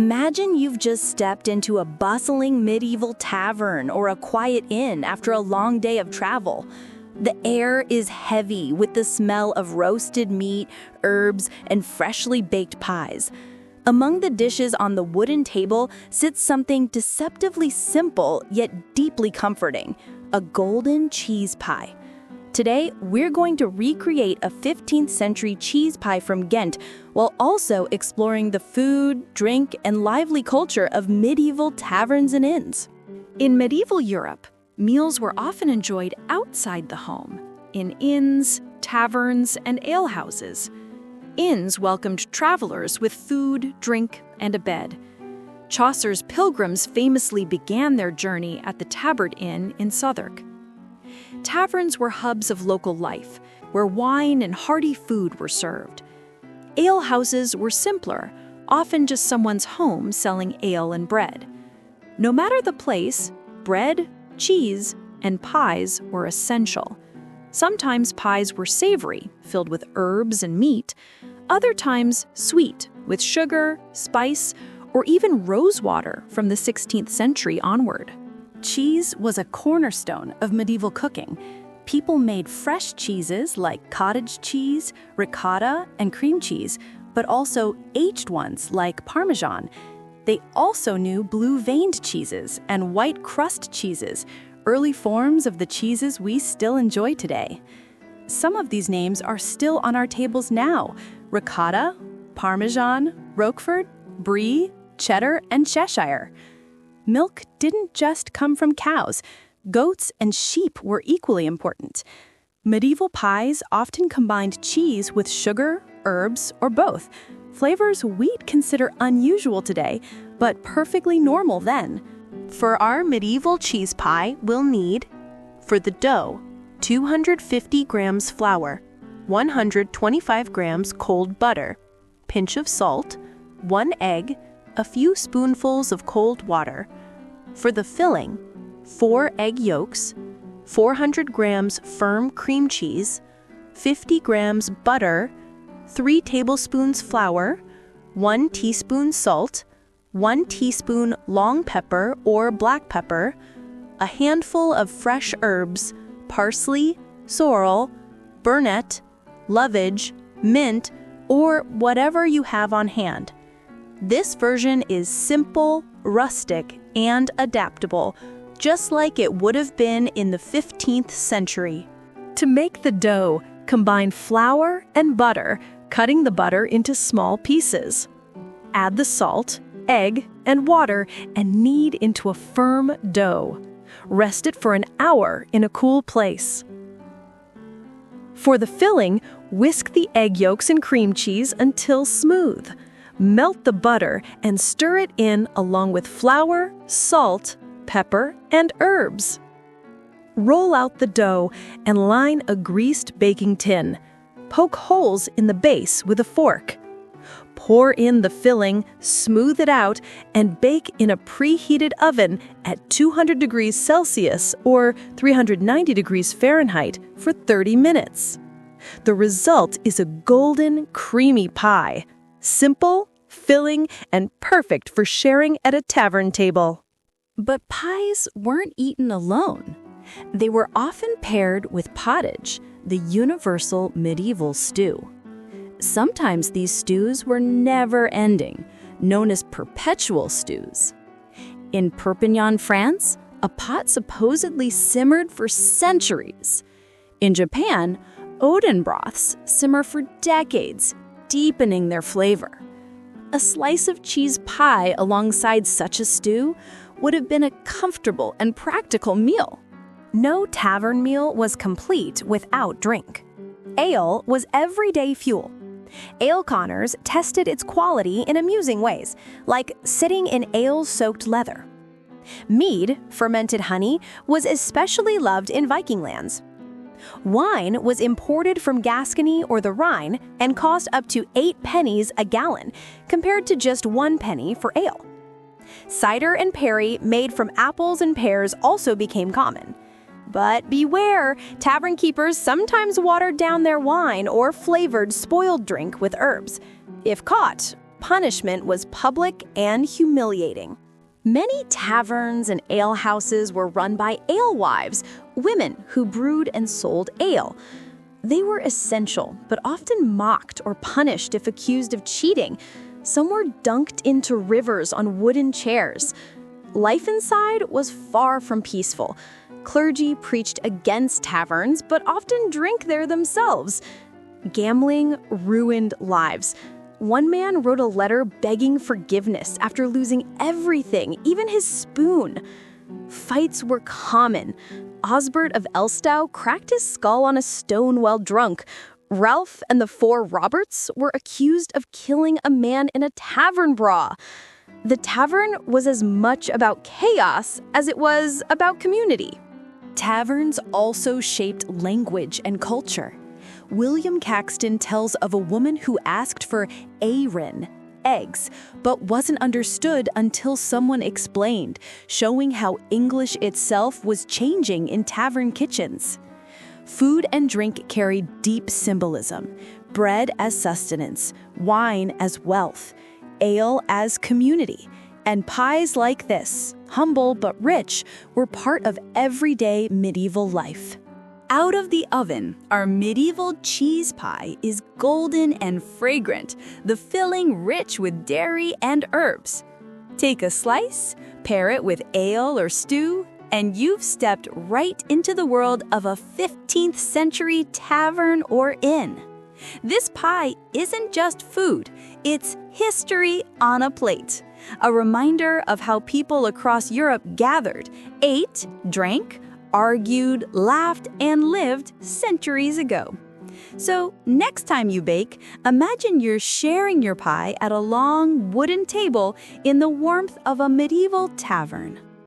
Imagine you've just stepped into a bustling medieval tavern or a quiet inn after a long day of travel. The air is heavy with the smell of roasted meat, herbs, and freshly baked pies. Among the dishes on the wooden table sits something deceptively simple yet deeply comforting: a golden cheese pie. Today, we're going to recreate a 15th century cheese pie from Ghent while also exploring the food, drink, and lively culture of medieval taverns and inns. In medieval Europe, meals were often enjoyed outside the home, in inns, taverns, and alehouses. Inns welcomed travelers with food, drink, and a bed. Chaucer's pilgrims famously began their journey at the Tabard Inn in Southwark. Taverns were hubs of local life, where wine and hearty food were served. Alehouses were simpler, often just someone's home selling ale and bread. No matter the place, bread, cheese, and pies were essential. Sometimes pies were savory, filled with herbs and meat. Other times, sweet, with sugar, spice, or even rosewater from the 16th century onward. Cheese was a cornerstone of medieval cooking. People made fresh cheeses like cottage cheese, ricotta, and cream cheese, but also aged ones like Parmesan. They also knew blue-veined cheeses and white crust cheeses, early forms of the cheeses we still enjoy today. Some of these names are still on our tables now: ricotta, Parmesan, Roquefort, Brie, cheddar, and Cheshire. Milk didn't just come from cows. Goats and sheep were equally important. Medieval pies often combined cheese with sugar, herbs, or both, flavors we'd consider unusual today, but perfectly normal then. For our medieval cheese pie, we'll need, for the dough, 250 grams flour, 125 grams cold butter, pinch of salt, 1 egg, a few spoonfuls of cold water. For the filling, 4 egg yolks, 400 grams firm cream cheese, 50 grams butter, 3 tablespoons flour, 1 teaspoon salt, 1 teaspoon long pepper or black pepper, a handful of fresh herbs, parsley, sorrel, burnet, lovage, mint, or whatever you have on hand. This version is simple, rustic, and adaptable, just like it would have been in the 15th century. To make the dough, combine flour and butter, cutting the butter into small pieces. Add the salt, egg, and water and knead into a firm dough. Rest it for an hour in a cool place. For the filling, whisk the egg yolks and cream cheese until smooth. Melt the butter and stir it in along with flour, salt, pepper, and herbs. Roll out the dough and line a greased baking tin. Poke holes in the base with a fork. Pour in the filling, smooth it out, and bake in a preheated oven at 200 degrees Celsius or 390 degrees Fahrenheit for 30 minutes. The result is a golden, creamy pie. Simple, filling, and perfect for sharing at a tavern table. But pies weren't eaten alone. They were often paired with pottage, the universal medieval stew. Sometimes these stews were never-ending, known as perpetual stews. In Perpignan, France, a pot supposedly simmered for centuries. In Japan, Oden broths simmer for decades, deepening their flavor. A slice of cheese pie alongside such a stew would have been a comfortable and practical meal. No tavern meal was complete without drink. Ale was everyday fuel. Ale conners tested its quality in amusing ways, like sitting in ale-soaked leather. Mead, fermented honey, was especially loved in Viking lands. Wine was imported from Gascony or the Rhine and cost up to 8 pennies a gallon, compared to just 1 penny for ale. Cider and perry made from apples and pears also became common. But beware, tavern keepers sometimes watered down their wine or flavored spoiled drink with herbs. If caught, punishment was public and humiliating. Many taverns and alehouses were run by alewives, women who brewed and sold ale. They were essential, but often mocked or punished if accused of cheating. Some were dunked into rivers on wooden chairs. Life inside was far from peaceful. Clergy preached against taverns, but often drank there themselves. Gambling ruined lives. One man wrote a letter begging forgiveness after losing everything, even his spoon. Fights were common. Osbert of Elstow cracked his skull on a stone while drunk. Ralph and the four Roberts were accused of killing a man in a tavern brawl. The tavern was as much about chaos as it was about community. Taverns also shaped language and culture. William Caxton tells of a woman who asked for éireann, eggs, but wasn't understood until someone explained, showing how English itself was changing in tavern kitchens. Food and drink carried deep symbolism: bread as sustenance, wine as wealth, ale as community, and pies like this, humble but rich, were part of everyday medieval life. Out of the oven, our medieval cheese pie is golden and fragrant, the filling rich with dairy and herbs. Take a slice, pair it with ale or stew, and you've stepped right into the world of a 15th century tavern or inn. This pie isn't just food, it's history on a plate. A reminder of how people across Europe gathered, ate, drank, argued, laughed, and lived centuries ago. So next time you bake, imagine you're sharing your pie at a long wooden table in the warmth of a medieval tavern.